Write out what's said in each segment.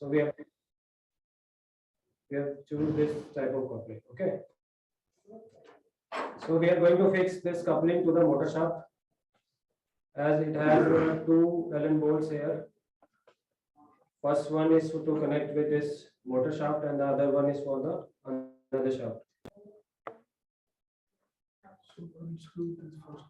So we have choose this type of coupling. Okay. So we are going to fix this coupling to the motor shaft, as it has two Allen bolts here. First one is to connect with this motor shaft, and the other one is for the another shaft. So unscrew this first.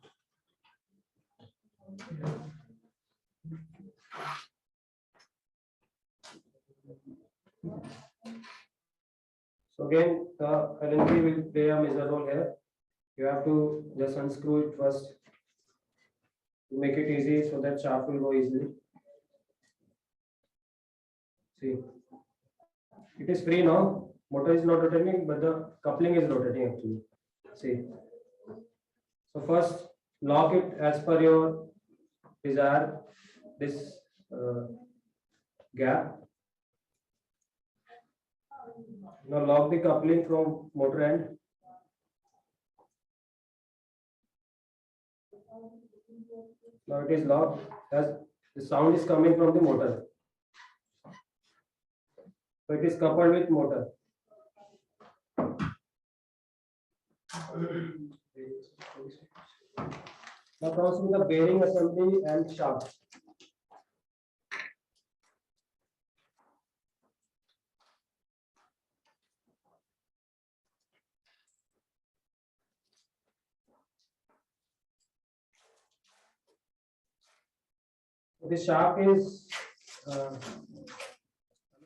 So again, the Allen key will play a major role here. You have to just unscrew it first to make it easy, so that shaft will go easily. See, it is free now. Motor is not rotating, but the coupling is rotating actually. See. So first lock it as per your desire, this gap. Now lock the coupling from motor end. Now it is locked, as the sound is coming from the motor. So it is coupled with motor. Now comes with the bearing assembly and shaft. This shaft is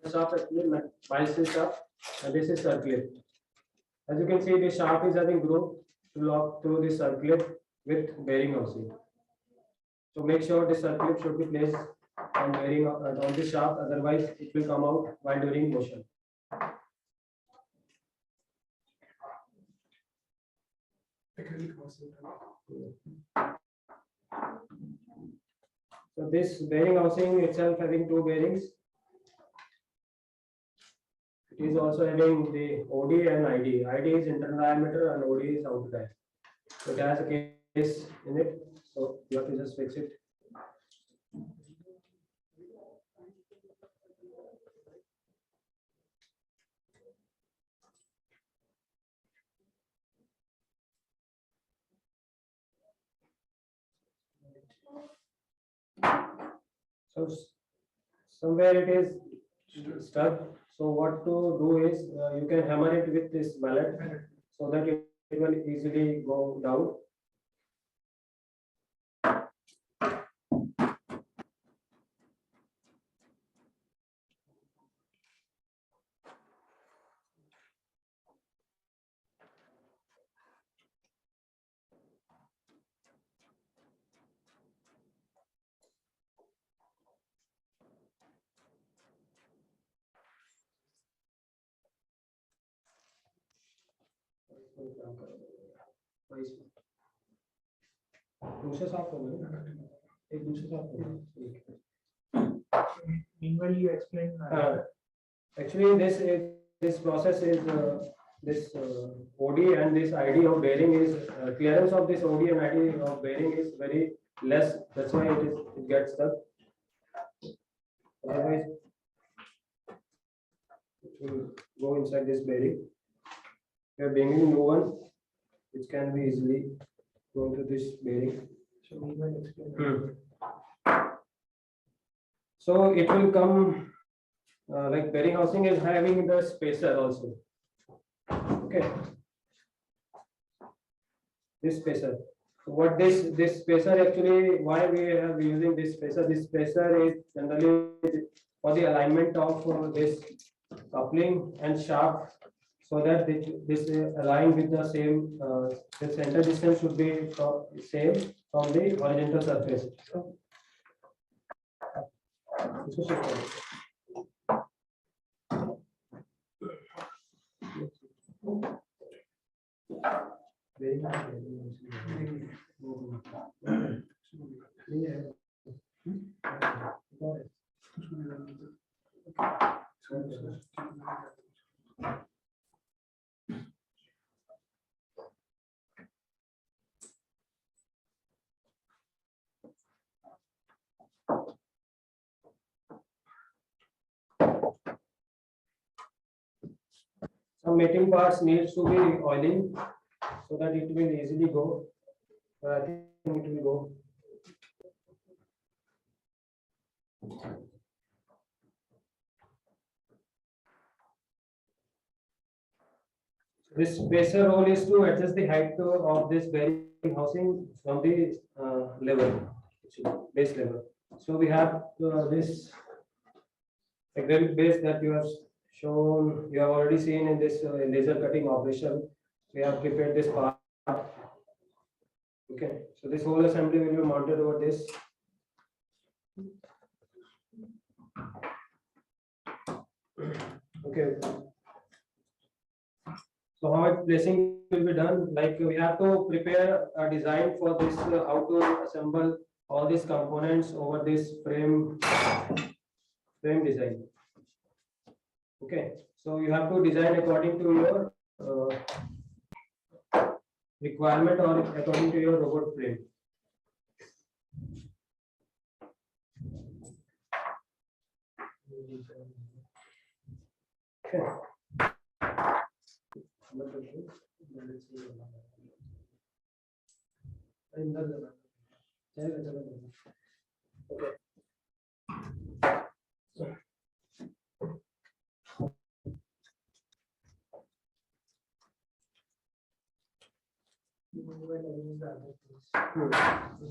actually bicycle shaft, and this is circlip. As you can see, the shaft is having groove to lock through the circlip with bearing housing. So make sure the circlip should be placed on bearing on the shaft, otherwise it will come out while during motion. So this bearing housing itself having two bearings. It is also having the OD and ID. ID is internal diameter and OD is outer diameter. So it has a case in it. So you have to just fix it. So somewhere it is stuck. So what to do is you can hammer it with this mallet so that it will easily go down. दूसरे साफ कर लो एक दूसरे साफ कर लो Meanwhile, you explain. Actually this process is this OD and this ID of bearing is clearance of this OD and ID of bearing is very less. That's why it gets stuck. Otherwise it will go inside this bearing. We are bringing a new one which can be easily go into this bearing. So we will explain. So it will come like bearing housing is having the spacer also. Okay. This spacer. So what this spacer actually, why we are using this spacer? This spacer is generally for the alignment of this coupling and shaft, so that this align with the same. The center distance should be same from the horizontal surface. So, some mating parts needs to be oiling so that it will easily go. I think it will go. This spacer role is to adjust the height of this bearing housing from the level, base level. So we have this acrylic base that you have shown, you have already seen in this laser cutting operation. We have prepared this part. Okay, so this whole assembly will be mounted over this. Okay. So how its placing will be done? Like we have to prepare a design for this, how to assemble all these components over this frame design. Okay, so you have to design according to your requirement or according to your robot frame. Okay.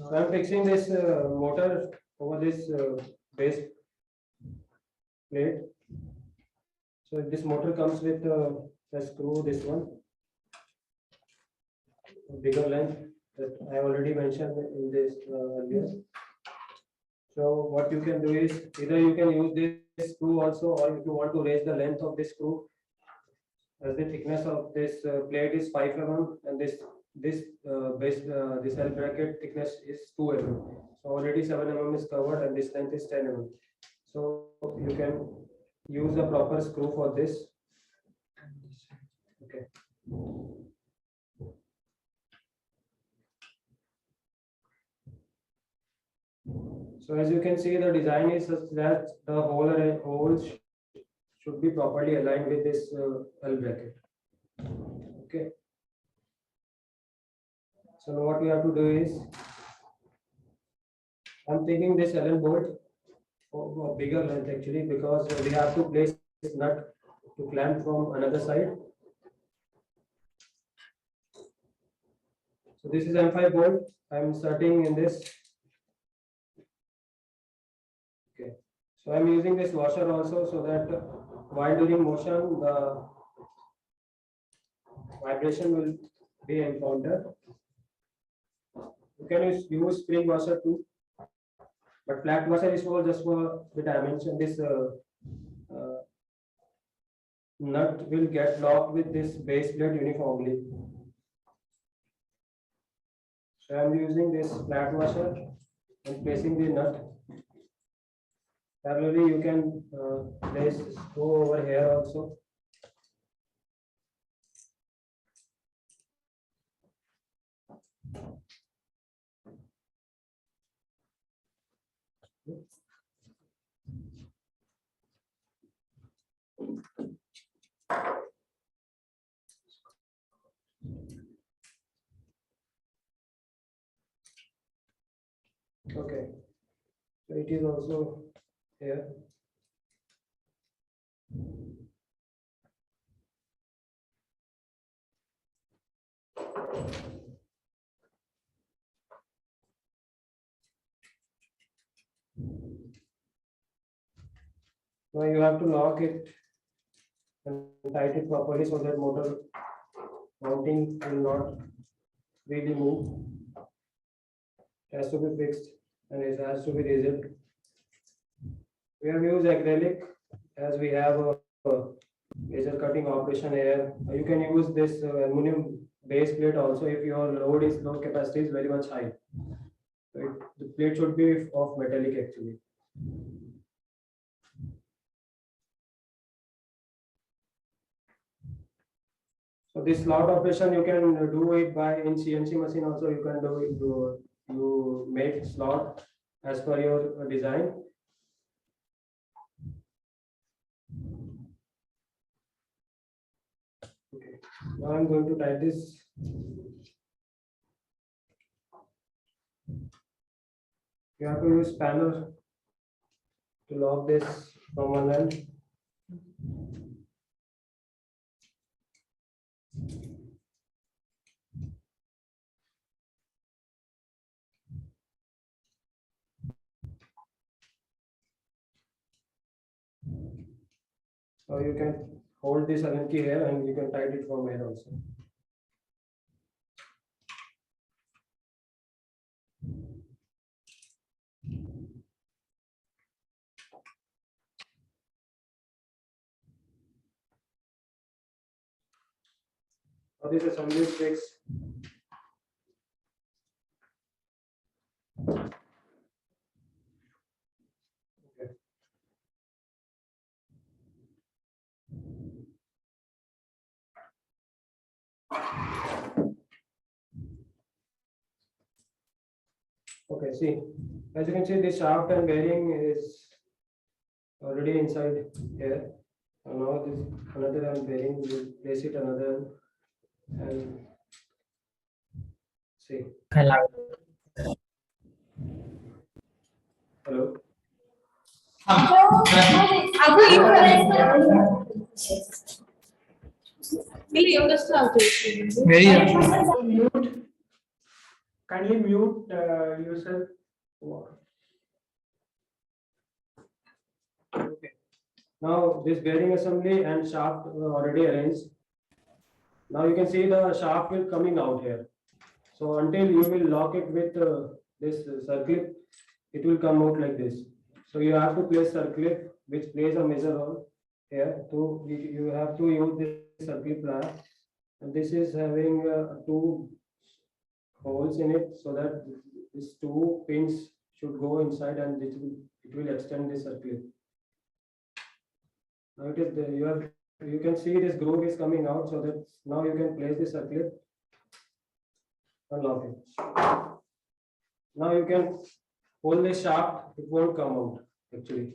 So I'm fixing this motor over this base plate. So this motor comes with a screw, this one, a bigger length that I already mentioned in this earlier. So what you can do is either you can use this screw also, or if you want to raise the length of this screw, as the thickness of this plate is 5 mm and this L bracket thickness is 2 mm. So already 7 mm is covered and this length is 10 mm. So you can use a proper screw for this. Okay. So as you can see, the design is such that the holes should be properly aligned with this L bracket. Okay. So now what we have to do is, I'm taking this Allen bolt of a bigger length actually, because we have to place this nut to clamp from another side. So this is M5 bolt. I'm inserting in this. Okay. So I'm using this washer also so that while doing motion, the vibration will be encountered. You can use spring washer too, but flat washer is for just for the dimension. This nut will get locked with this base plate uniformly. So I am using this flat washer and placing the nut. Parallelly, you can place screw over here also. Okay, so it is also here. Now you have to lock it and tight it properly so that motor mounting will not really move. It has to be fixed and it has to be rigid. We have used acrylic as we have a laser cutting operation here. You can use this aluminum base plate also if your load capacity is very much high. So the plate should be of metallic actually. So this slot operation you can do it by in CNC machine also. You can do it. You make slot as per your design. Now I'm going to type this. You have to use spanner to lock this from one end. Or you can hold this allen key here and you can tighten it from here also. Now this assembly is fixed. Okay. Okay, see, as you can see, this shaft and bearing is already inside here. And now this another end bearing, we'll place it another and see. Hello. Hello. Mute. Kindly mute yourself. Okay. Now this bearing assembly and shaft were already arranged. Now you can see the shaft will coming out here. So until you will lock it with this circlip, it will come out like this. So you have to place circlip, which plays a major role here. To you have to use this circlip plier, and this is having two holes in it, so that these two pins should go inside, and it will extend this circlip. Now it is you can see this groove is coming out, so that now you can place the circlip and lock it. Now you can pull this shaft, it won't come out actually,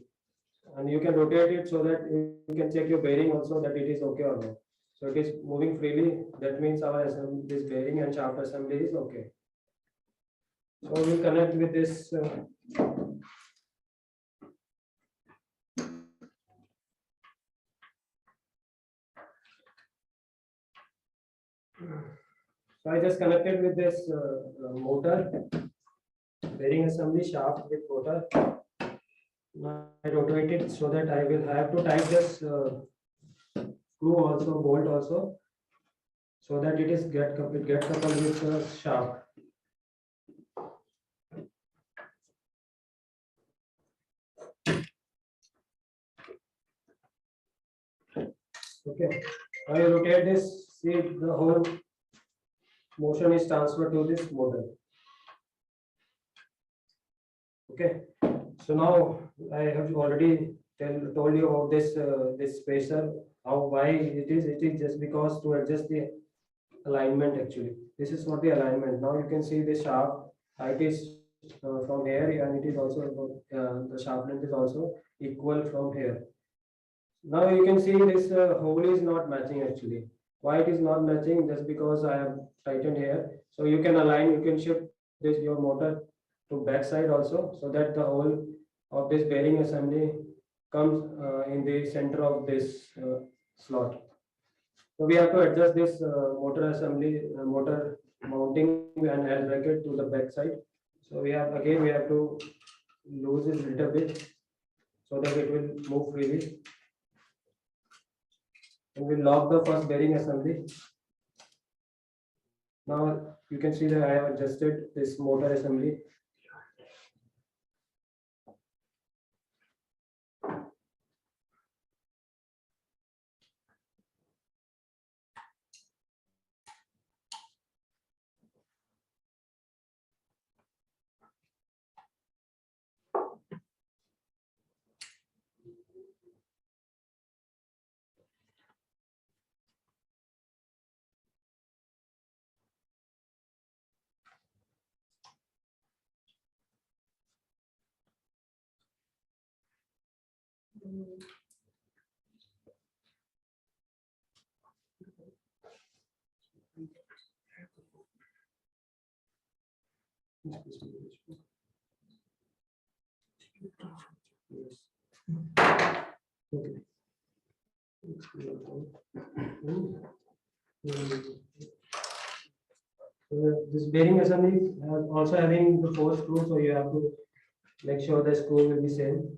and you can rotate it so that you can check your bearing also that it is okay or not. So it is moving freely. That means our assembly, this bearing and shaft assembly is okay. So we'll connect with this. So I just connected with this motor, bearing assembly shaft with motor. Now I rotate it so that I will have to tighten this screw also, bolt also, so that it is get coupled with the shaft. Okay, now you rotate this, see the whole motion is transferred to this motor. Okay, so now I have already told you about this spacer, why it is just because to adjust the alignment actually. This is for the alignment. Now you can see the shaft height is from here, and it is also the shaft length is also equal from here. Now you can see this hole is not matching actually. Why it is not matching? Just because I have tightened here. So you can align, you can shift this your motor to back side also, so that the hole of this bearing assembly comes in the center of this slot. So we have to adjust this motor assembly, motor mounting and head bracket to the back side. So we have to lose it a little bit so that it will move freely. And we lock the first bearing assembly. Now you can see that I have adjusted this motor assembly. Yes. Okay. This bearing assembly also having the 4 screws, so you have to make sure the screw will be same.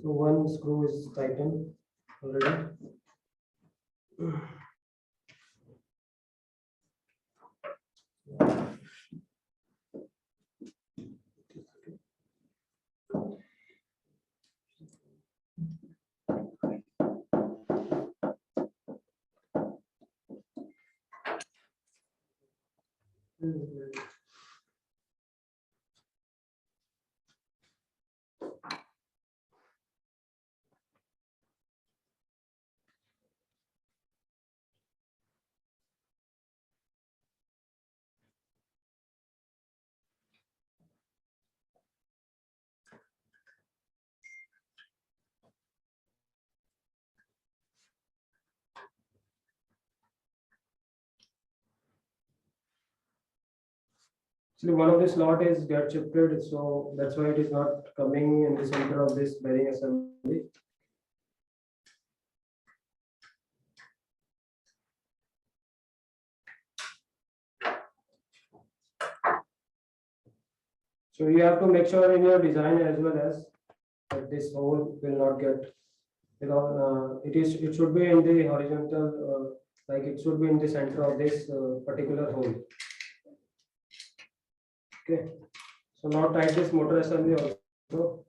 So one screw is tightened already. Actually, one of the slot is get shifted, so that's why it is not coming in the center of this bearing assembly. So you have to make sure in your design as well as that this hole will not get, it should be in the horizontal, like it should be in the center of this particular hole. Okay, so now tight this motor assembly also.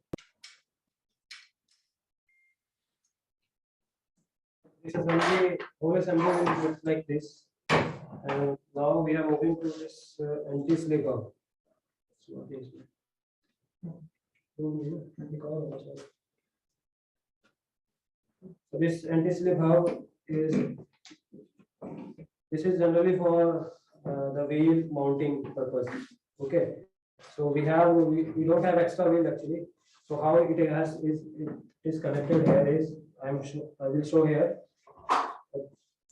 This assembly, whole assembly will look like this. And now we are moving to this anti-slip valve. So what is it? So this anti-slip valve is, this is generally for the wheel mounting purpose. Okay, so we don't have extra wheel actually. So how it is connected here is, I will show here.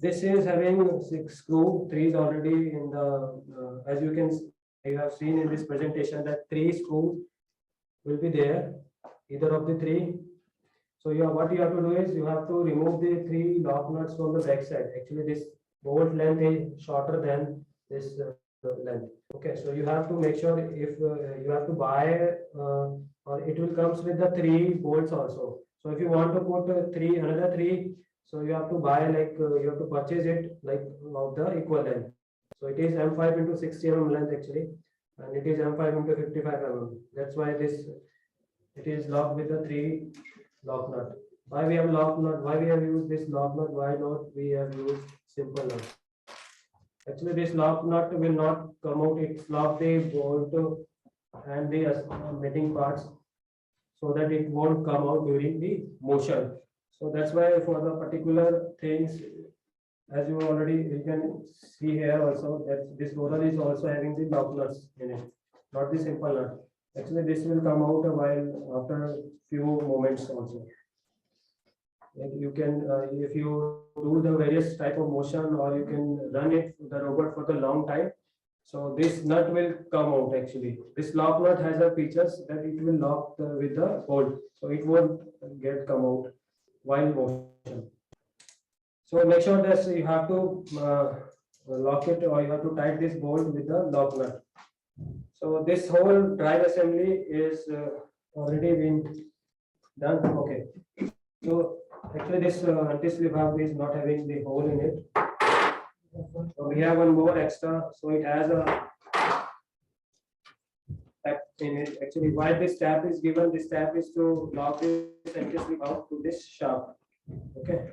This is having 6 screw, 3 is already in the, as you have seen in this presentation that 3 screws will be there, either of the 3. So what you have to do is you have to remove the 3 lock nuts from the back side. Actually, this bolt length is shorter than this length. Okay, so you have to make sure if you have to buy or it will comes with the 3 bolts also. So if you want to put another 3, so you have to buy like you have to purchase it like of the equal length. So it is M5 into 60 mm length actually, and it is M5 into 55 mm. That's why it is locked with the 3 lock nut. Why we have lock nut? Why we have used this lock nut? Why not we have used simple nut? Actually, this lock nut will not come out. It's lock the bolt and the mating parts so that it won't come out during the motion. So that's why for the particular things, as you can see here also that this roller is also having the lock nuts in it, not the simple nut. Actually, this will come out a while after few moments also. Like you can, if you do the various type of motion or you can run the robot for the long time. So this nut will come out actually. This lock nut has a features that it will lock with the bolt. So it won't come out while motion. So make sure that you have to lock it or you have to tight this bolt with the lock nut. So this whole drive assembly is already been done. Okay. So actually this anti-slip valve is not having the hole in it. So we have one more extra. So it has a tap in it. Actually, why this tap is given? This tap is to lock this anti-slip valve to this shaft. Okay.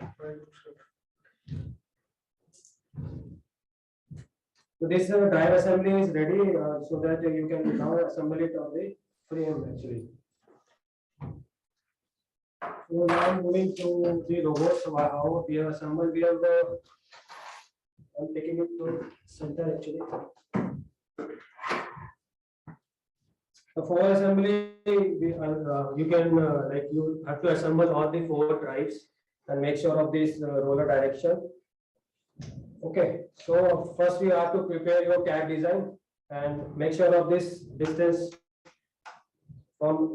So this drive assembly is ready so that you can now assemble it on the frame actually. So now moving to the robot, so how we have assembled, we have I'm taking it to center actually. The for assembly, you can like you have to assemble all the four drives and make sure of this roller direction. Okay, so first we have to prepare your CAD design and make sure of this distance from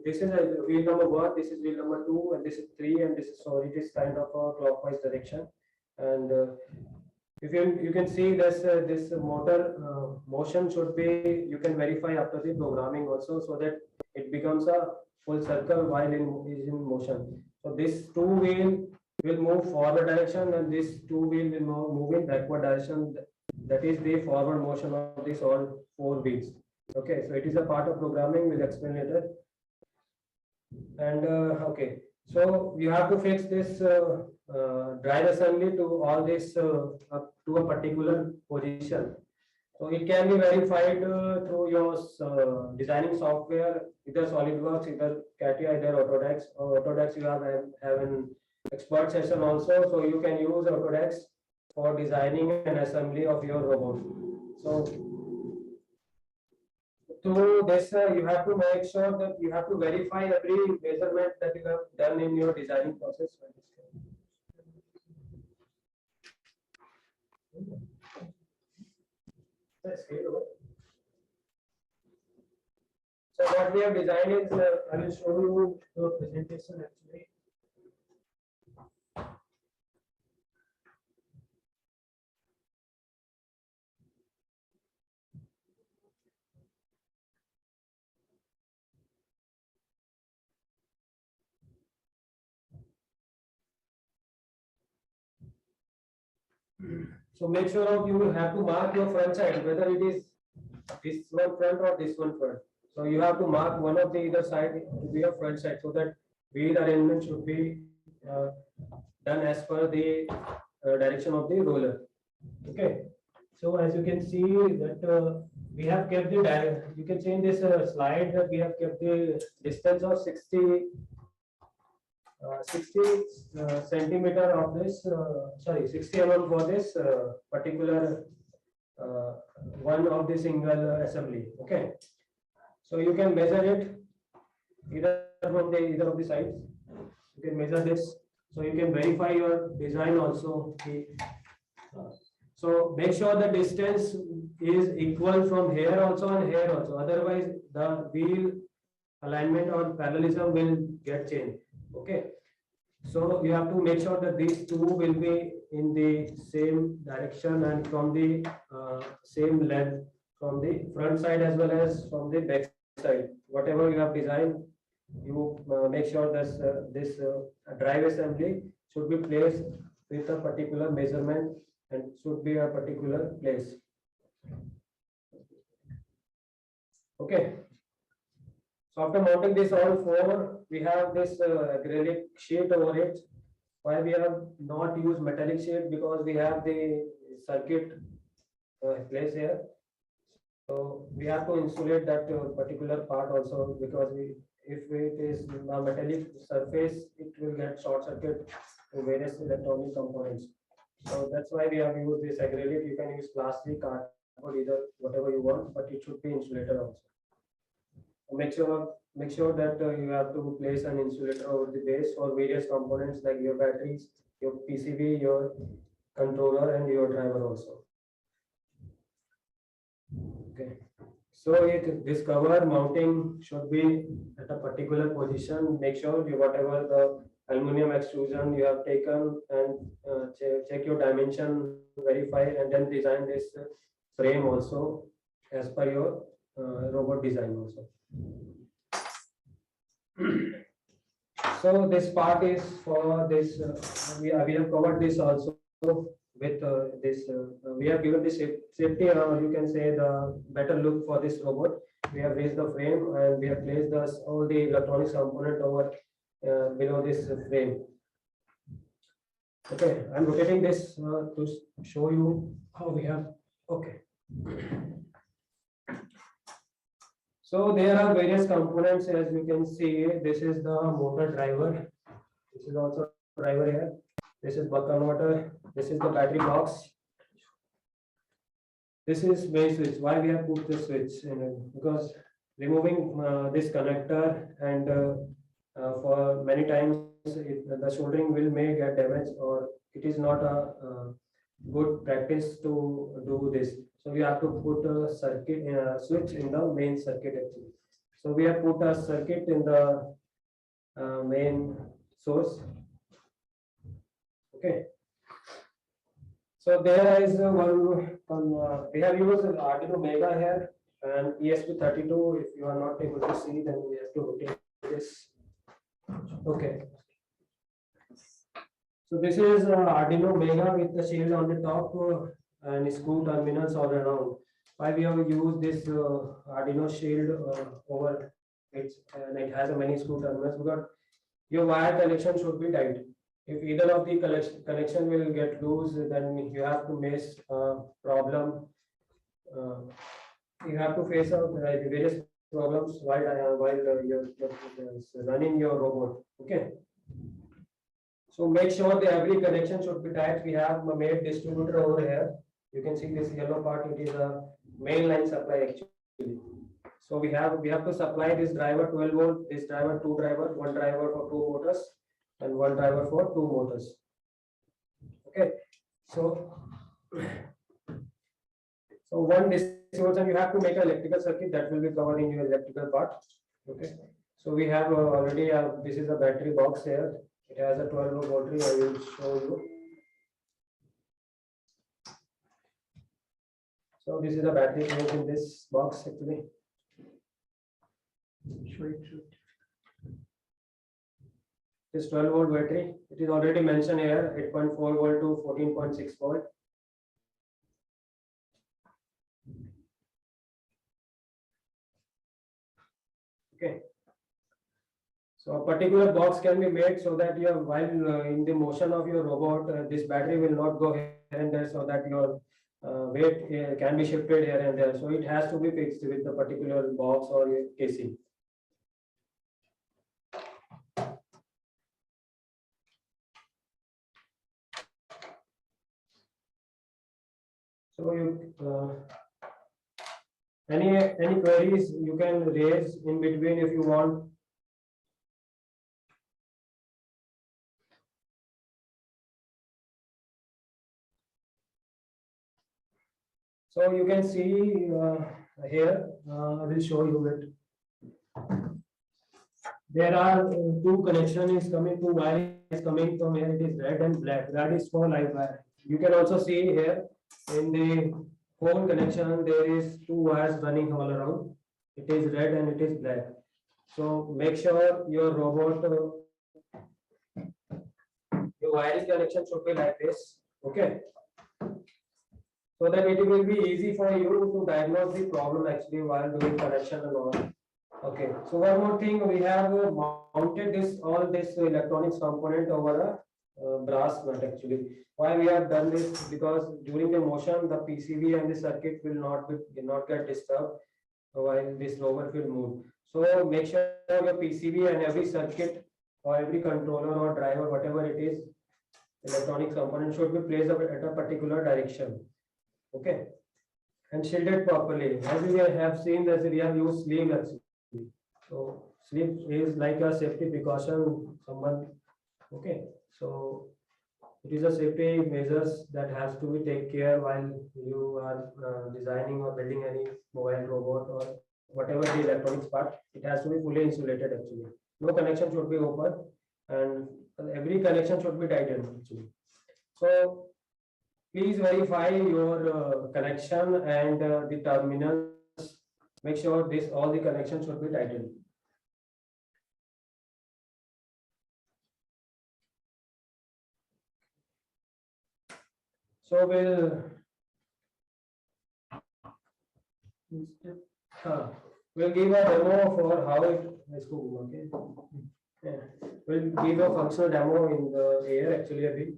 this is wheel number one, this is wheel number two, and this is three, and this is so it is kind of a clockwise direction. And if you can see this motor motion should be, you can verify after the programming also, so that it becomes a full circle while is in motion. So this two wheel will move forward direction, and this two wheel will move in backward direction. That is the forward motion of this all four wheels. Okay, so it is a part of programming. We'll explain later. And okay, so you have to fix this drive assembly to all this up to a particular position. So it can be verified through your designing software, either SolidWorks, either CATIA, either Autodesk. Or Autodesk, you have an expert session also, so you can use Autodesk for designing and assembly of your robot. So to this, you have to make sure that you have to verify every measurement that you have done in your designing process. So what we have designed is, I will show you the presentation actually. So make sure of you will have to mark your front side, whether it is this one front or this one front. So you have to mark one of the either side to be your front side, so that wheel arrangement should be done as per the direction of the roller. Okay. So as you can see that we have kept the you can see in this slide that we have kept the distance of 60 centimeter of this, sorry, 60 mm for this particular one of the single assembly. Okay, so you can measure it either from either of the sides. You can measure this, so you can verify your design also. So make sure the distance is equal from here also and here also. Otherwise, the wheel alignment or parallelism will get changed. Okay, so you have to make sure that these two will be in the same direction and from the same length from the front side as well as from the back side. Whatever you have designed, you make sure that this drive assembly should be placed with a particular measurement and should be a particular place. Okay. So after mounting this all four, we have this acrylic sheet over it. Why we have not used metallic sheet? Because we have the circuit place here. So we have to insulate that particular part also, because if it is a metallic surface, it will get short circuit to various electronic components. So that's why we have used this acrylic. You can use plastic, cardboard, either whatever you want, but it should be insulated also. Make sure that you have to place an insulator over the base for various components like your batteries, your PCB, your controller, and your driver also. Okay, so this cover mounting should be at a particular position. Make sure you whatever the aluminum extrusion you have taken, and check your dimension, verify, and then design this frame also as per your robot design also. So this part is for this. We have covered this also with this. We have given this safety, you can say the better look for this robot. We have raised the frame and we have placed all the electronics component over below this frame. Okay, I'm rotating this to show you how we have. Okay. So there are various components, as you can see. This is the motor driver. This is also driver here. This is buck converter. This is the battery box. This is main switch. Why we have put this switch in it? Because removing this connector, and for many times the soldering will may get damaged, or it is not a good practice to do this. So we have to put a circuit switch in the main circuit actually. So we have put a circuit in the main source. Okay. So there is we have used Arduino Mega here and ESP32. If you are not able to see, then we have to rotate this. Okay. So this is Arduino Mega with the shield on the top and screw terminals all around. Why we have used this Arduino shield over it, and it has a many screw terminals, because your wire connection should be tight. If either of the connection will get loose, then you have to face problem. You have to face out various problems while you're running your robot. Okay. So make sure that every connection should be tight. We have made distributor over here. You can see this yellow part. It is a mainline supply actually. So we have to supply this driver 12 volt, this driver 2 driver, one driver for 2 motors, and one driver for 2 motors. Okay. So one distribution, you have to make an electrical circuit that will be covered in your electrical part. Okay. So we have already this is a battery box here. It has a 12 volt battery. I will show you. So this is a battery placed in this box actually. This 12 volt battery. It is already mentioned here, 8.4 volt to 14.6 volt. Okay. So a particular box can be made so that your while in the motion of your robot, this battery will not go here and there, so that your weight can be shifted here and there. So it has to be fixed with the particular box or casing. So you any queries you can raise in between if you want. So you can see here, I will show you it. There are two connection is coming, two wire is coming from here. It is red and black. That is for live wire. You can also see here in the phone connection there is two wires running all around. It is red and it is black. So make sure your robot, your wiring connection should be like this. Okay. So that it will be easy for you to diagnose the problem actually while doing connection and all. Okay. So one more thing, we have mounted all this electronics component over a brass nut actually. Why we have done this? Because during the motion, the PCB and the circuit will not get disturbed while this robot will move. So make sure your PCB and every circuit or every controller or driver, whatever it is, electronics component should be placed at a particular direction. Okay, and shielded properly. As we have seen that we have used sleeve actually. So sleeve is like a safety precaution. Okay. So it is a safety measures that has to be take care while you are designing or building any mobile robot or whatever the electronics part. It has to be fully insulated actually. No connection should be open, and every connection should be tightened actually. So please verify your connection and the terminals. Make sure all the connections should be tightened. So we'll give a demo for how it is going. Okay. Yeah. We'll give a functional demo in the air actually a bit.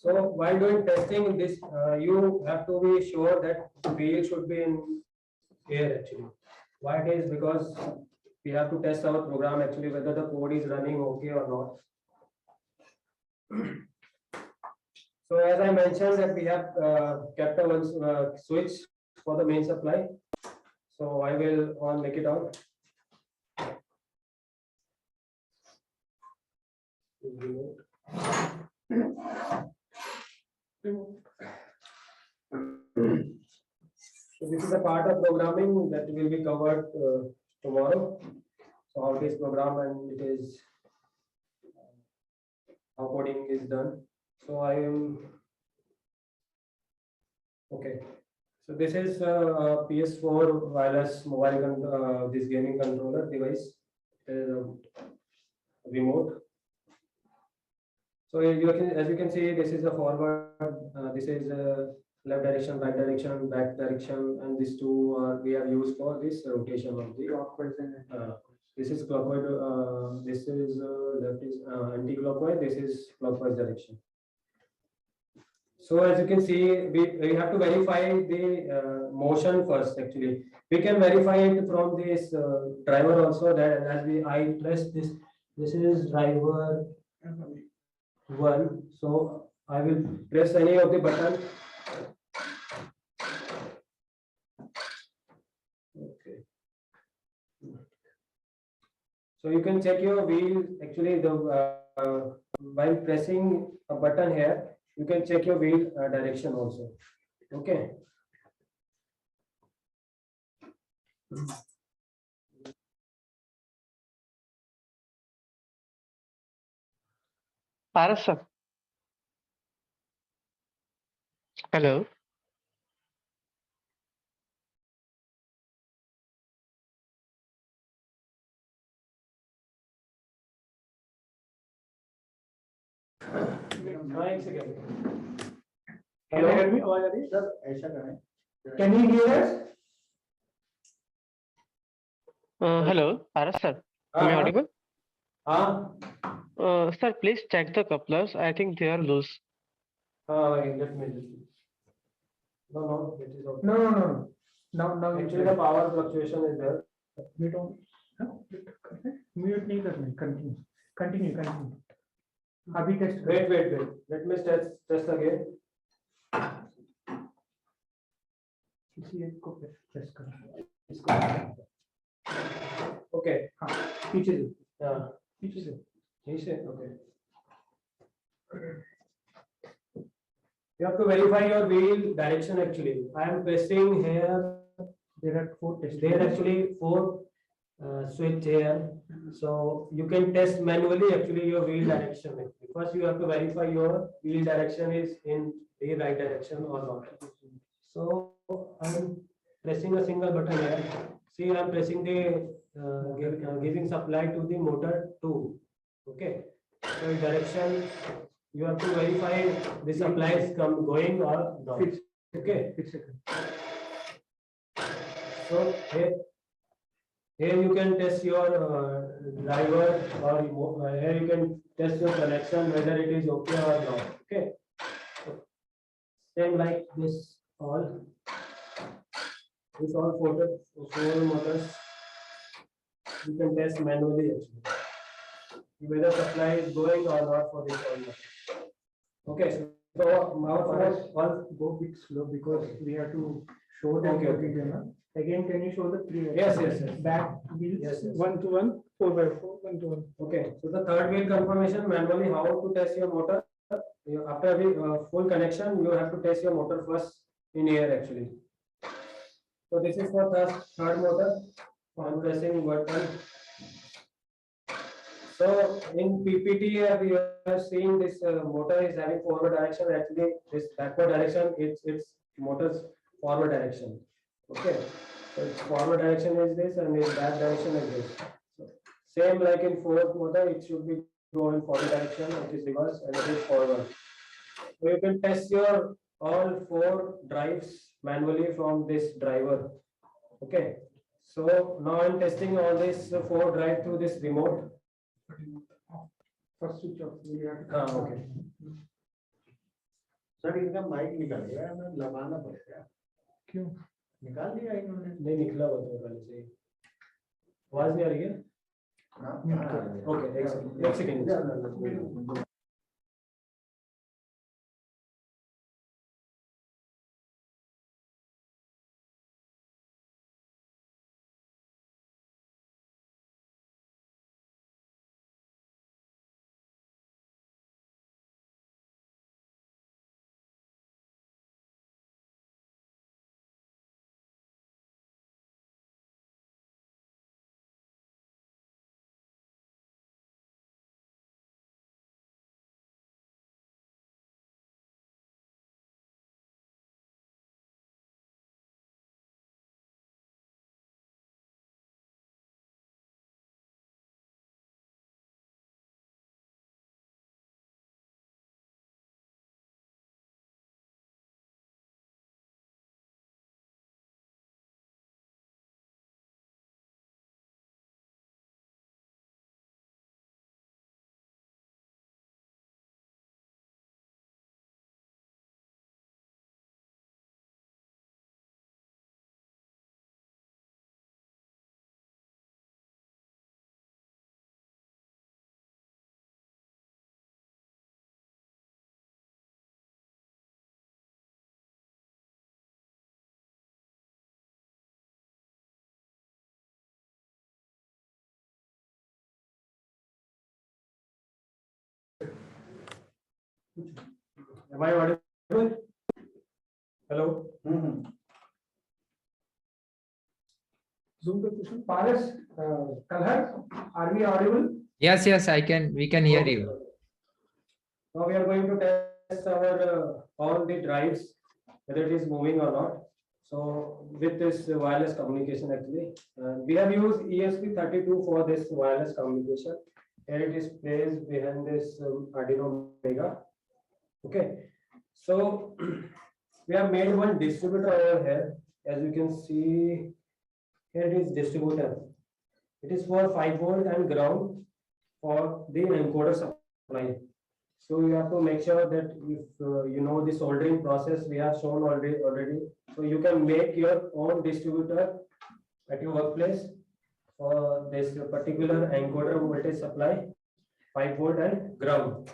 So while doing testing this, you have to be sure that the wheel should be in air actually. Why it is because we have to test our program actually whether the code is running okay or not. So as I mentioned that we have kept a one switch for the main supply. So I will make it on. So this is a part of programming that will be covered tomorrow. So how it is programmed and it is how coding is done. So I am okay. So this is PS4 wireless mobile this gaming controller device. It is a remote. So as you can see, this is a forward. This is left direction, right direction, back direction, and these two we have used for this rotation of the clockwise. This is clockwise. This is left is anti-clockwise. This is clockwise direction. So as you can see, we have to verify the motion first. Actually, we can verify it from this driver also. That as I press this, this is driver 1. So I will press any of the button. Okay. So you can check your wheel. Actually, while pressing a button here, you can check your wheel direction also. Okay. Paras sir. Hello. एक second. Can you hear me? आवाज आ रही है? Sir ऐसा करें. Can you hear us? Hello, Paras sir. Am I audible? हाँ. Sir, please check the couplers. I think they are loose. Let me. No, it is okay. No. Now Actually, the power fluctuation is there. mute on. Mute नहीं करना. Continue. अभी test. Wait. Let me test again. किसी एक को test करना. इसको. Okay. हाँ. पीछे से. Yeah. पीछे से. यहीं से. Okay. You have to verify your wheel direction. Actually, I am pressing here. There are 4 tests. There are actually 4 switch here. So you can test manually actually your wheel direction. Actually. First, you have to verify your wheel direction is in the right direction or not. So I am pressing a single button here. See, I am pressing the giving supply to the motor 2. Okay. So direction you have to verify the supply is going or not. Okay. 6 seconds. So here you can test your driver or here you can test your connection whether it is okay or not. Okay. So, same like this all. This all 4 motors you can test manually actually whether supply is going or not for this all motor. Okay. So now All go bit slow because we have to show them Okay. video. Na? Again, can you show the three? Yes. Back wheels. Yes. 1 to 1, 4 by 4, 1 to 1. Okay, so the third wheel confirmation manually how to test your motor. After full connection, you have to test your motor first in air actually. So this is for the third motor. I'm pressing button. So in PPT we are seeing this motor is having forward direction. Actually, this backward direction it's motor's forward direction. Okay, so its forward direction is this and its back direction is this. So same like in fourth motor, it should be going forward direction, it is reverse and it is forward. So you can test your all 4 drives manually from this driver. Okay, so now I'm testing all this 4 drive through this remote. First switch off. We have to. Okay. Sir इनका mic निकल गया है, हमें लगाना पड़ेगा. क्यों? निकाल दिया इन्होंने. नहीं निकला हुआ था पहले से. आवाज नहीं आ रही है? ओके, एक second. Am I audible? Hello. Zoom पे question. Paras, Kalhar, are we audible? Yes, yes, we can hear you. Now we are going to test our all the drives, whether it is moving or not. So with this wireless communication actually, we have used ESP32 for this wireless communication. Here it is placed behind this Arduino Mega. Okay, so we have made one distributor over here. As you can see, here it is distributor. It is for 5-volt and ground for the encoder supply. So you have to make sure that if you know the soldering process we have shown already. So you can make your own distributor at your workplace for this particular encoder voltage supply, 5-volt and ground.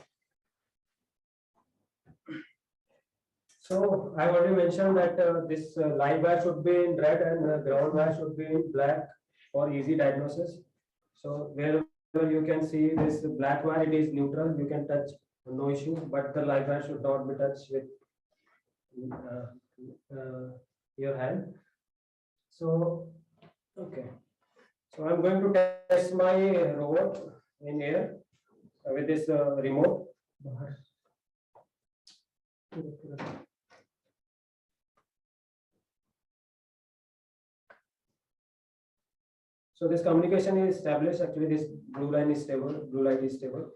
So I already mentioned that this live wire should be in red and ground wire should be in black for easy diagnosis. So wherever you can see this black wire, it is neutral, you can touch, no issue, but the live wire should not be touched with your hand. So, okay. So I'm going to test my robot in air with this remote. So this communication is established. Actually, this blue line is stable, blue light is stable.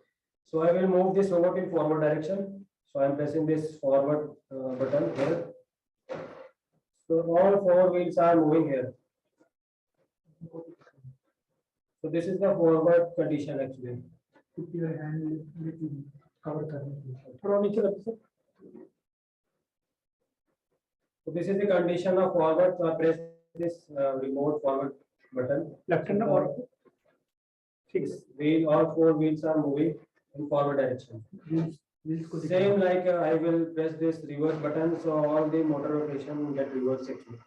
So I will move this robot in forward direction. So I'm pressing this forward button here. So all 4 wheels are moving here. So this is the forward condition actually. Put your hand little cover करने के. So this is the condition of forward. So I press this remote forward button. Left hand or Wheel, all 4 wheels are moving in forward direction. Same like I will press this reverse button, so all the motor rotation get reversed actually.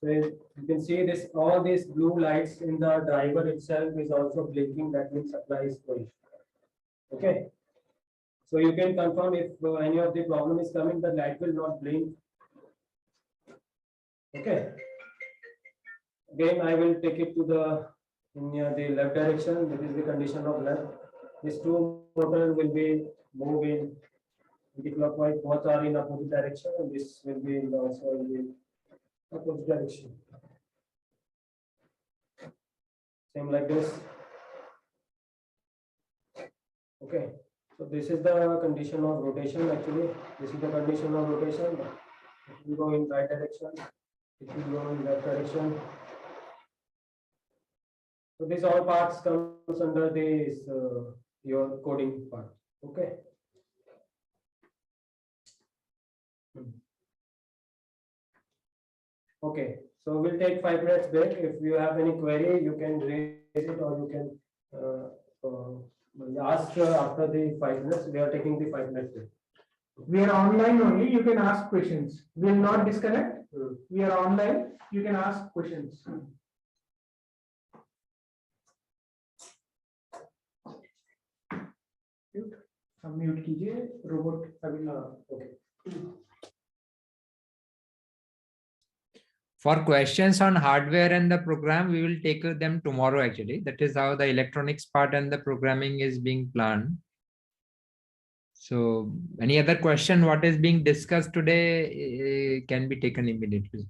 So you can see this, all these blue lights in the driver itself is also blinking. That means supply is going. Okay. So you can confirm if any of the problem is coming, the light will not blink. Okay. Again, I will take it to the in the left direction. This is the condition of left. These 2 motors will be moving anti-clockwise. Both are in opposite direction, and this will be also in the opposite direction. Same like this. Okay. So this is the condition of rotation. Actually, this is the condition of rotation. It will go in right direction. It will go in left direction. So these all parts comes under this your coding part. Okay. Okay, so we'll take 5 minutes break. If you have any query, you can raise it or you can ask after the 5 minutes. We are taking the 5 minutes break. We are online only. You can ask questions. We will not disconnect. Hmm. We are online. You can ask questions. Mute कीजिए robot अभी Okay. For questions on hardware and the program, we will take them tomorrow actually. That is how the electronics part and the programming is being planned. So any other question, what is being discussed today can be taken immediately.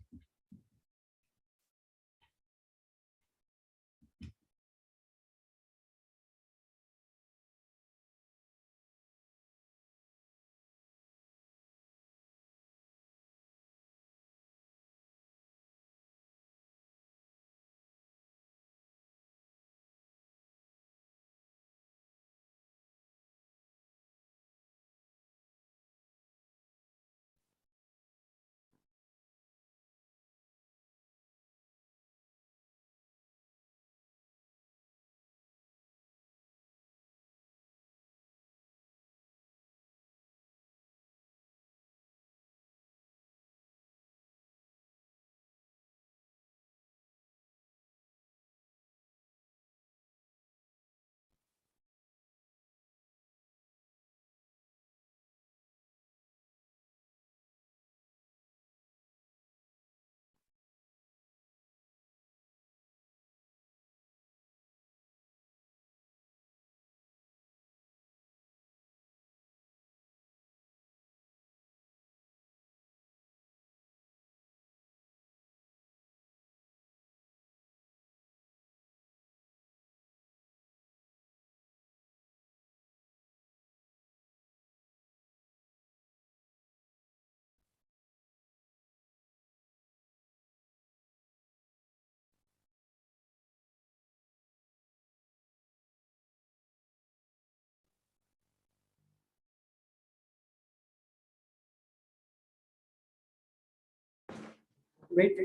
wait.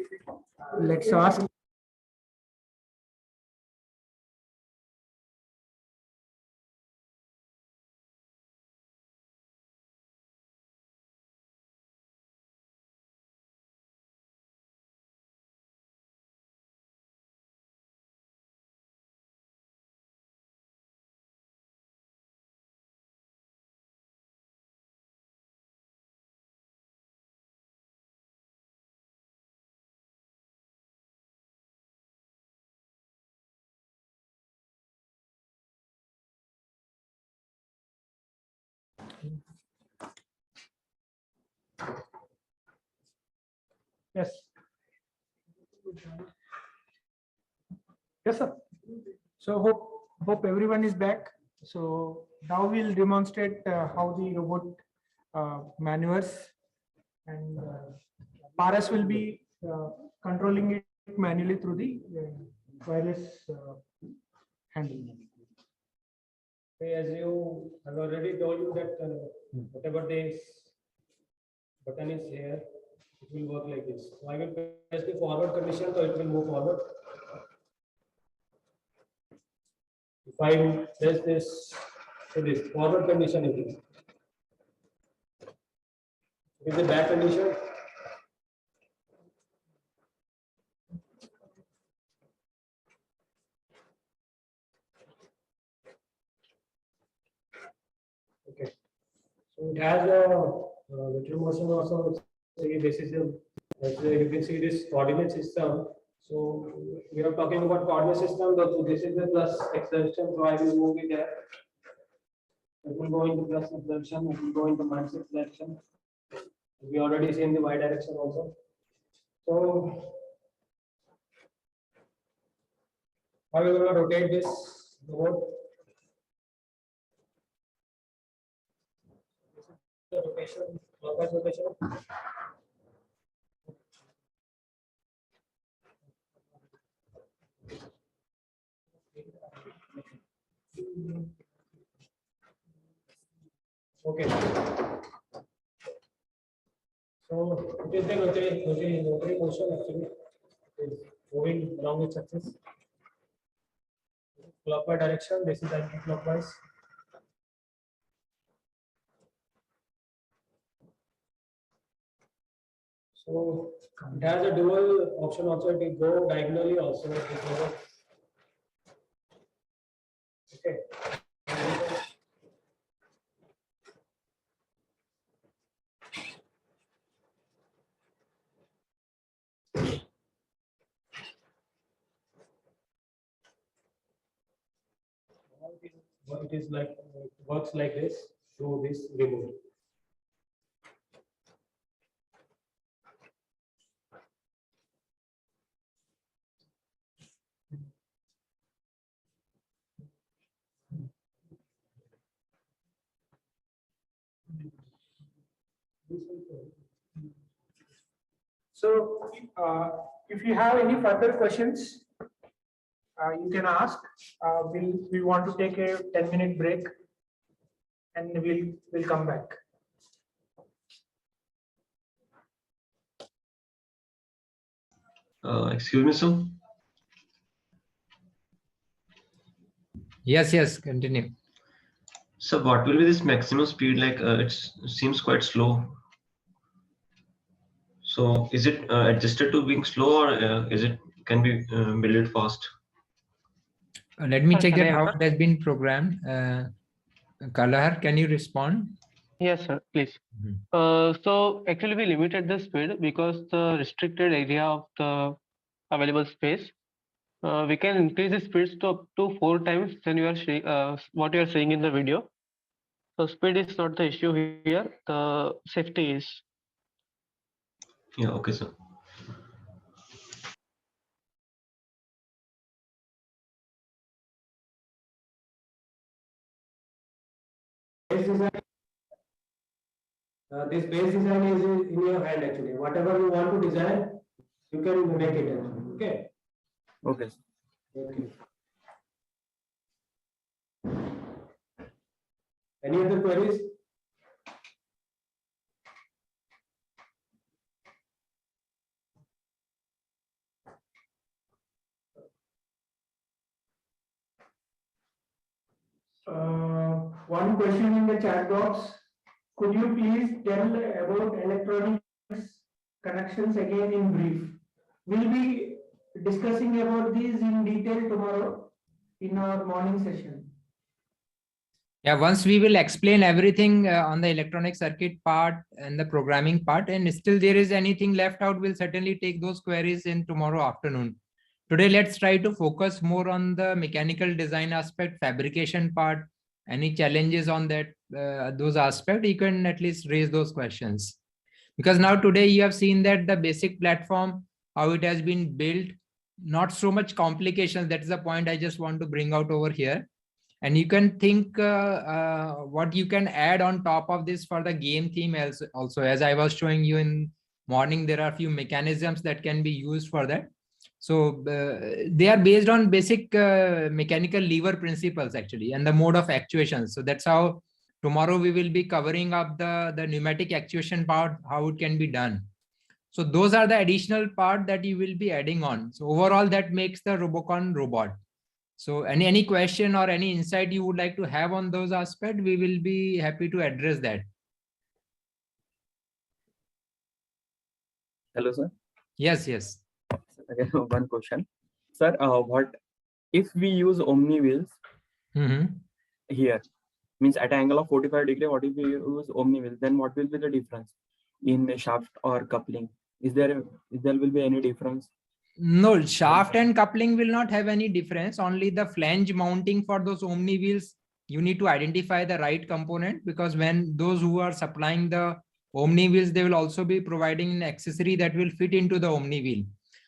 Let's ask. Yes. Yes, sir. So hope everyone is back. So now we'll demonstrate how the robot maneuvers, and Paras will be controlling it manually through the wireless handle. Okay, as you have already told you that whatever this button is here, it will work like this. So I will press the forward condition, so it will move forward. If I press this, so this forward condition is this. With the back condition, okay. So it has a little motion also. See, this is a, as you can see this coordinate system. So we are talking about coordinate system. So this is the plus exertion. So I will move it there. It will go into plus exertion. It will go into minus exertion. We already see in the y direction also. So how are we going to rotate this robot? The rotation, clockwise rotation. Okay. So It is the rotary motion actually is moving along its axis. Clockwise direction, this is anti-clockwise. So it has a dual option also, it will go diagonally also. Okay. It is like works like this through this remote. So if you have any further questions, you can ask. We want to take a 10-minute break and we'll come back. Excuse me, sir. Yes, continue. So what will be this maximum speed? Like it seems quite slow. So is it adjusted to being slow, or is it can be built it fast? Let me Sir, check can that I how answer? it has been programmed. Kalahar, can you respond? Yes, sir, please. Mhm. So actually we limited the speed because the restricted area of the available space. We can increase the speeds to up to 4 times than you are what you are seeing in the video. So speed is not the issue here. The safety is. Yeah. Okay, sir. This base design is in your hand actually. Whatever you want to design, you can make it. Okay. Okay. Okay. Any other queries? One question in the chat box. Could you please tell about electronics connections again in brief? We'll be discussing about these in detail tomorrow in our morning session. Yeah, once we will explain everything on the electronic circuit part and the programming part, and still there is anything left out, we'll certainly take those queries in tomorrow afternoon. Today, let's try to focus more on the mechanical design aspect, fabrication part. Any challenges on that, those aspects, you can at least raise those questions. Because now today you have seen that the basic platform, how it has been built, not so much complications. That is the point I just want to bring out over here. And you can think what you can add on top of this for the game theme also. As I was showing you in morning, there are a few mechanisms that can be used for that. So they are based on basic mechanical lever principles actually, and the mode of actuation. So that's how tomorrow we will be covering up the pneumatic actuation part, how it can be done. So those are the additional part that you will be adding on. So overall, that makes the Robocon robot. So any question or any insight you would like to have on those aspects, we will be happy to address that. Hello, sir. Yes. Again, one question. Sir, what if we use omni wheels here? Means at an angle of 45 degrees, what if we use omni wheels? Then what will be the difference in the shaft or coupling? Is there will be any difference? No, shaft and coupling will not have any difference. Only the flange mounting for those omni wheels, you need to identify the right component, because when those who are supplying the omni wheels, they will also be providing an accessory that will fit into the omni wheel.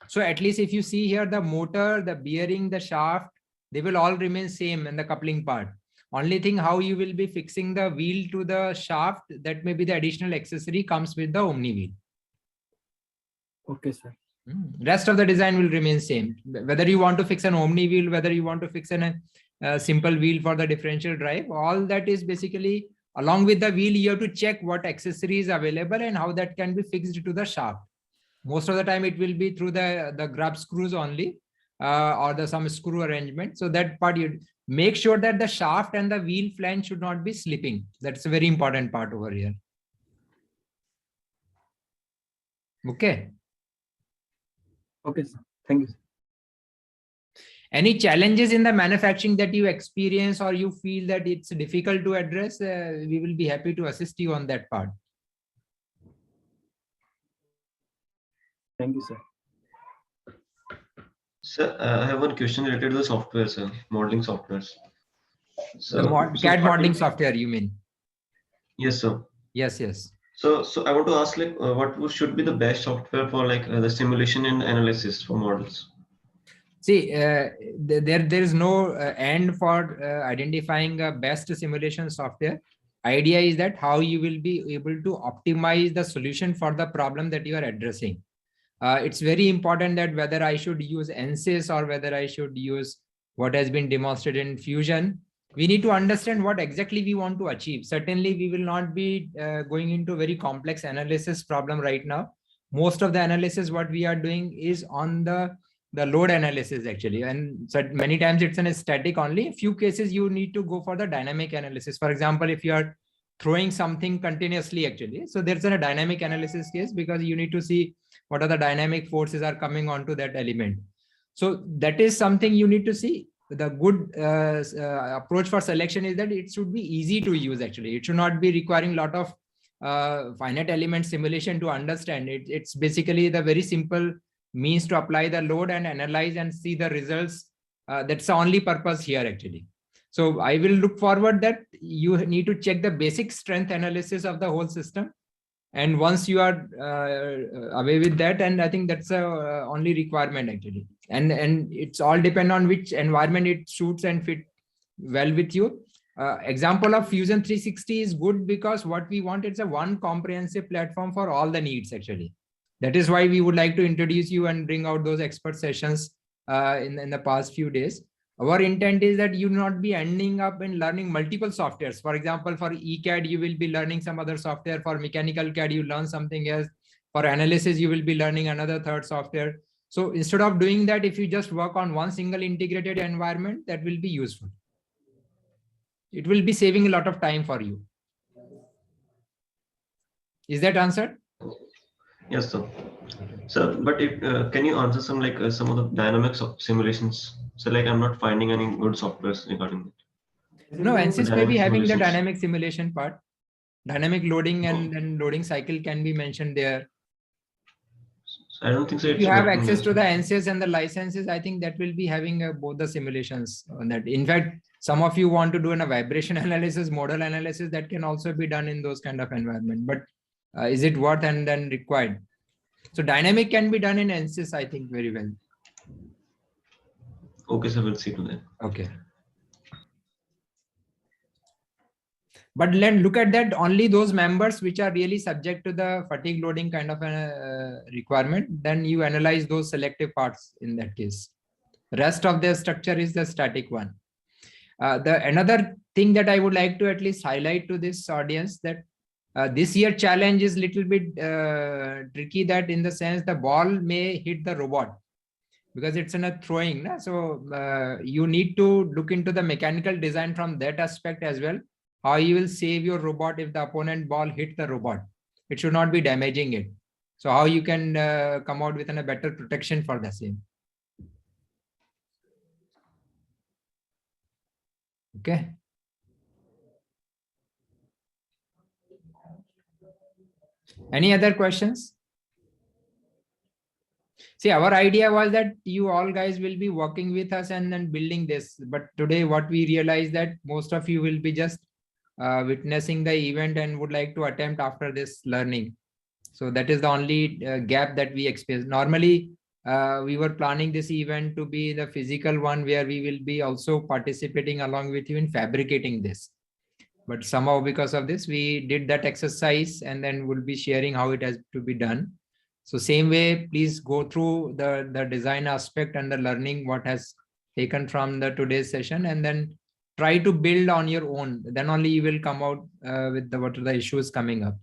So at least if you see here, the motor, the bearing, the shaft, they will all remain same in the coupling part. Only thing how you will be fixing the wheel to the shaft, that may be the additional accessory comes with the omni wheel. Okay, sir. Rest of the design will remain same. Whether you want to fix an omni wheel, whether you want to fix a simple wheel for the differential drive, all that is basically Along with the wheel, you have to check what accessory is available and how that can be fixed to the shaft. Most of the time it will be through the grub screws only, or some screw arrangement. So that part, you make sure that the shaft and the wheel flange should not be slipping. That's a very important part over here. Okay. Okay, sir. Thank you, sir. Any challenges in the manufacturing that you experience or you feel that it's difficult to address, we will be happy to assist you on that part. Thank you, sir. Sir, I have one question related to the software, sir, modeling softwares. So, CAD modeling software, you mean? Yes, sir. Yes, yes. So I want to ask, like, what should be the best software for like the simulation and analysis for models? See, there is no end for identifying a best simulation software. Idea is that how you will be able to optimize the solution for the problem that you are addressing. It's very important that whether I should use ANSYS or whether I should use what has been demonstrated in Fusion, we need to understand what exactly we want to achieve. Certainly, we will not be going into very complex analysis problem right now. Most of the analysis what we are doing is on the load analysis actually, and so many times it's in a static only. Few cases you need to go for the dynamic analysis. For example, if you are throwing something continuously actually, so there's a dynamic analysis case because you need to see what are the dynamic forces are coming onto that element. So that is something you need to see. The good approach for selection is that it should be easy to use actually. It should not be requiring a lot of finite element simulation to understand it. It's basically the very simple means to apply the load and analyze and see the results. That's the only purpose here actually. So I will look forward that you need to check the basic strength analysis of the whole system. And once you are away with that, and I think that's a only requirement actually. And it's all depend on which environment it suits and fit well with you. Example of Fusion 360 is good because what we want is a one comprehensive platform for all the needs actually. That is why we would like to introduce you and bring out those expert sessions in the past few days. Our intent is that you not be ending up in learning multiple softwares. For example, for ECAD, you will be learning some other software. For mechanical CAD, you learn something else. For analysis, you will be learning another third software. So instead of doing that, if you just work on one single integrated environment, that will be useful. It will be saving a lot of time for you. Is that answered? Yes, sir. So, but if can you answer some like some of the dynamics of simulations? So, like, I'm not finding any good softwares regarding that. No, ANSYS may be Dynamic having the simulations. dynamic simulation part. Dynamic loading and then loading cycle can be mentioned there. So I don't think so. If you have access to the ANSYS and the licenses, I think that will be having both the simulations on that. In fact, some of you want to do a vibration analysis, model analysis that can also be done in those kind of environment. But is it worth and then required? So dynamic can be done in ANSYS, I think, very well. Okay, so we'll see to that. Okay. But then look at that, only those members which are really subject to the fatigue loading kind of a requirement, then you analyze those selective parts in that case. Rest of the structure is the static one. Another thing that I would like to at least highlight to this audience that this year challenge is little bit tricky, that in the sense the ball may hit the robot because it's in a throwing. So you need to look into the mechanical design from that aspect as well. How you will save your robot if the opponent ball hit the robot. It should not be damaging it. So how you can come out with a better protection for the same. Okay. Any other questions? See, our idea was that you all guys will be working with us and then building this. But today what we realized that most of you will be just witnessing the event and would like to attempt after this learning. So that is the only gap that we experience. Normally, we were planning this event to be the physical one where we will be also participating along with you in fabricating this. But somehow because of this, we did that exercise and then we'll be sharing how it has to be done. So same way, please go through the design aspect and the learning what has taken from the today's session, and then try to build on your own. Then only you will come out with what are the issues coming up.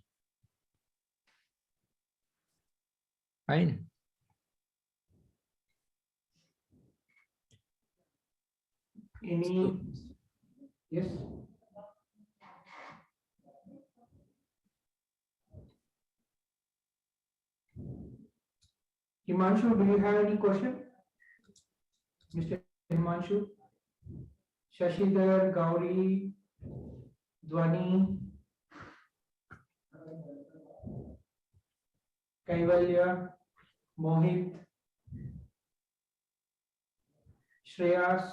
Fine. Any, yes? Himanshu, do you have any question? Mr. Himanshu? Shashidhar, Gauri, Dwani, Kaivalya, Mohit, Shreyas,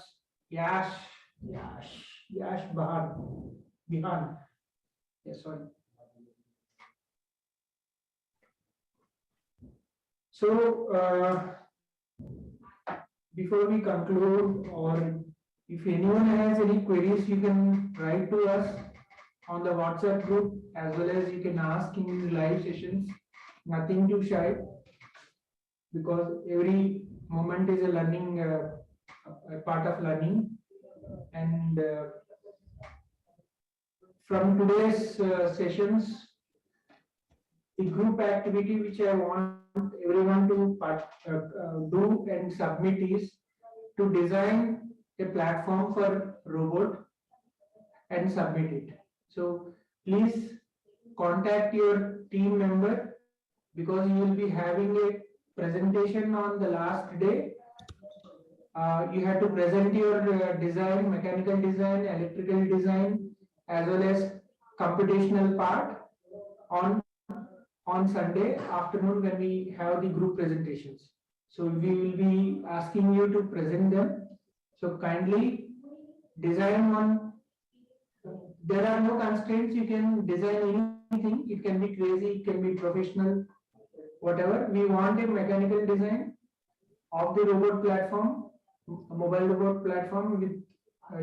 Yash Bihan. Yes, sorry. So, before we conclude, or if anyone has any queries, you can write to us on the WhatsApp group, as well as you can ask in the live sessions. Nothing too shy, because every moment is a learning, a part of learning. And from today's sessions, the group activity which I want everyone to do and submit is to design a platform for robot and submit it. So please contact your team member, because you will be having a presentation on the last day. You have to present your design, mechanical design, electrical design, as well as computational part on Sunday afternoon when we have the group presentations. So we will be asking you to present them. So kindly design one. There are no constraints. You can design anything. It can be crazy, it can be professional, whatever. We want a mechanical design of the robot platform, a mobile robot platform. With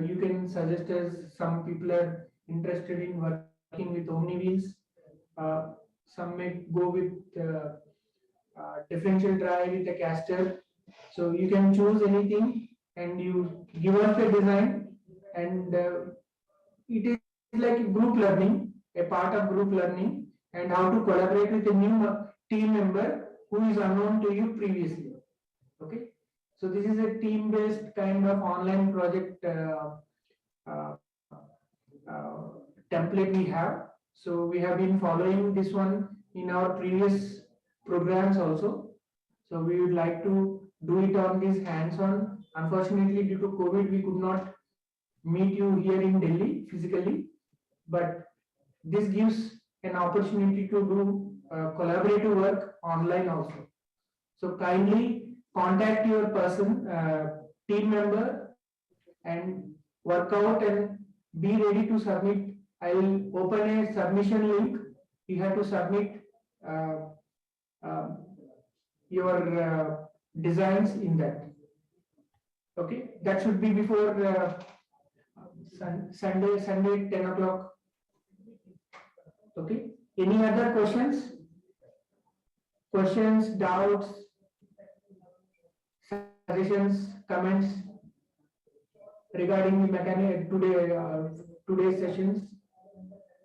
you can suggest as some people are interested in working with Omni wheels. Some may go with differential drive with a caster. So you can choose anything and you give us the design, and it is like group learning, a part of group learning, and how to collaborate with a new team member who is unknown to you previously. Okay, so this is a team-based kind of online project template we have. So we have been following this one in our previous programs also. So we would like to do it on this hands-on. Unfortunately, due to COVID, we could not meet you here in Delhi physically, but this gives an opportunity to do collaborative work online also. So kindly contact your team member, and work out and be ready to submit. I will open a submission link. You have to submit your designs in that. Okay, that should be before Sunday 10 o'clock. Okay, any other questions? Questions, doubts, suggestions, comments regarding the mechanic today's sessions?